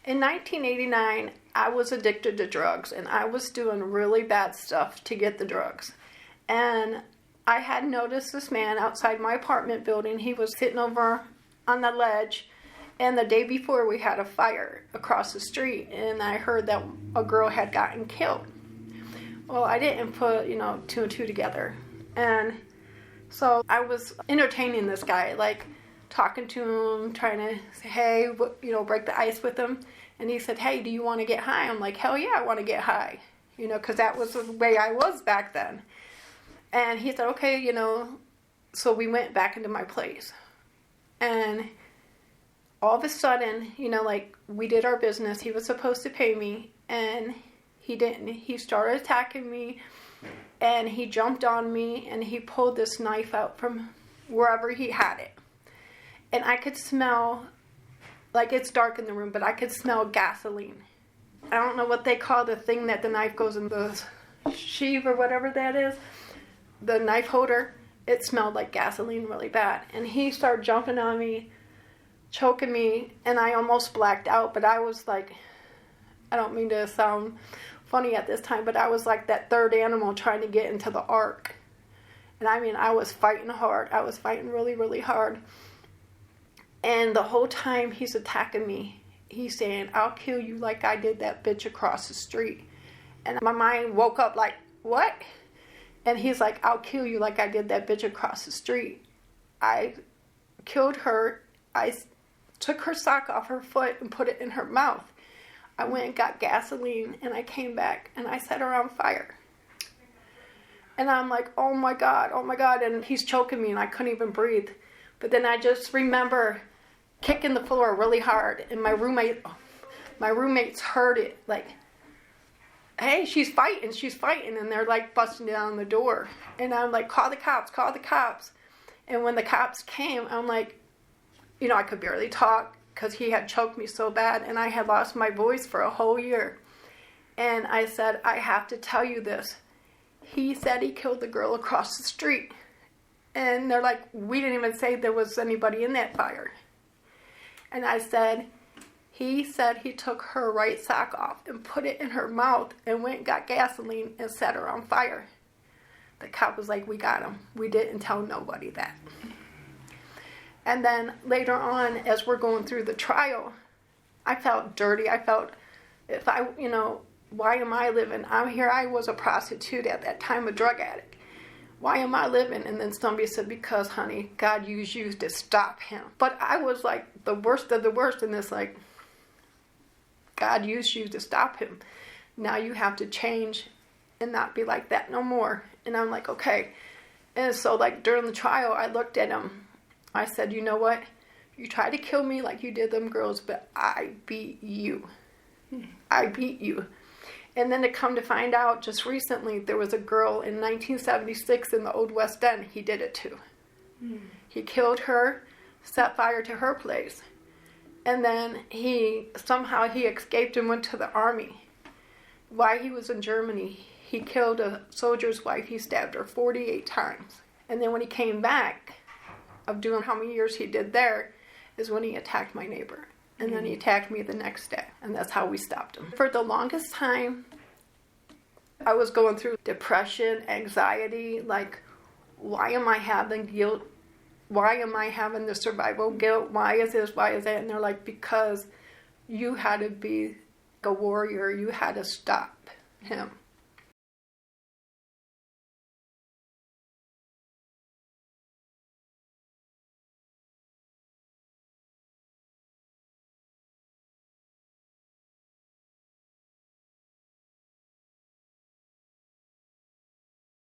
In 1989, I was addicted to drugs, and I was doing really bad stuff to get the drugs. And I had noticed this man outside my apartment building. He was sitting over on the ledge, and the day before we had a fire across the street, and I heard that a girl had gotten killed. Well, I didn't put, two and two together. And so I was entertaining this guy, like talking to him, trying to say, hey, break the ice with him. And he said, hey, do you want to get high? I'm like, hell yeah, I want to get high, because that was the way I was back then. And he said, okay, so we went back into my place. And all of a sudden, we did our business. He was supposed to pay me, and he didn't. He started attacking me, and he jumped on me, and he pulled this knife out from wherever he had it. And I could smell, it's dark in the room, but I could smell gasoline. I don't know what they call the thing that the knife goes in, the sheath or whatever that is, the knife holder. It smelled like gasoline really bad. And he started jumping on me, choking me, and I almost blacked out. But I was like, I don't mean to sound funny at this time, but I was like that third animal trying to get into the ark. And I was fighting hard. I was fighting really, really hard. And the whole time he's attacking me, he's saying, I'll kill you like I did that bitch across the street. And my mind woke up like, what? And he's like, I'll kill you like I did that bitch across the street. I killed her. I took her sock off her foot and put it in her mouth. I went and got gasoline, and I came back, and I set her on fire. And I'm like, oh my God. And he's choking me, and I couldn't even breathe. But then I just remember kicking the floor really hard, and my roommates heard it, like, hey, she's fighting, and they're like busting down the door. And I'm like, call the cops. And when the cops came, I'm like, I could barely talk because he had choked me so bad, and I had lost my voice for a whole year. And I said, I have to tell you this. He said he killed the girl across the street. And they're like, we didn't even say there was anybody in that fire. And I said, he said he took her right sock off and put it in her mouth and went and got gasoline and set her on fire. The cop was like, we got him. We didn't tell nobody that. And then later on, as we're going through the trial, I felt dirty. I felt, why am I living? I was a prostitute at that time, a drug addict. Why am I living? And then somebody said, because, honey, God used you to stop him. But I was like the worst of the worst in this, like, God used you to stop him. Now you have to change and not be like that no more. And I'm like, okay. And so, during the trial, I looked at him. I said, you know what? You tried to kill me like you did them girls, but I beat you. I beat you. And then to come to find out, just recently, there was a girl in 1976 in the Old West End he did it to. He killed her, set fire to her place. And then he escaped and went to the army. While he was in Germany, he killed a soldier's wife. He stabbed her 48 times. And then when he came back, of doing how many years he did there, is when he attacked my neighbor. And then he attacked me the next day. And that's how we stopped him. For the longest time, I was going through depression, anxiety, like, why am I having guilt? Why am I having the survival guilt? Why is this? Why is that? And they're like, because you had to be a warrior. You had to stop him.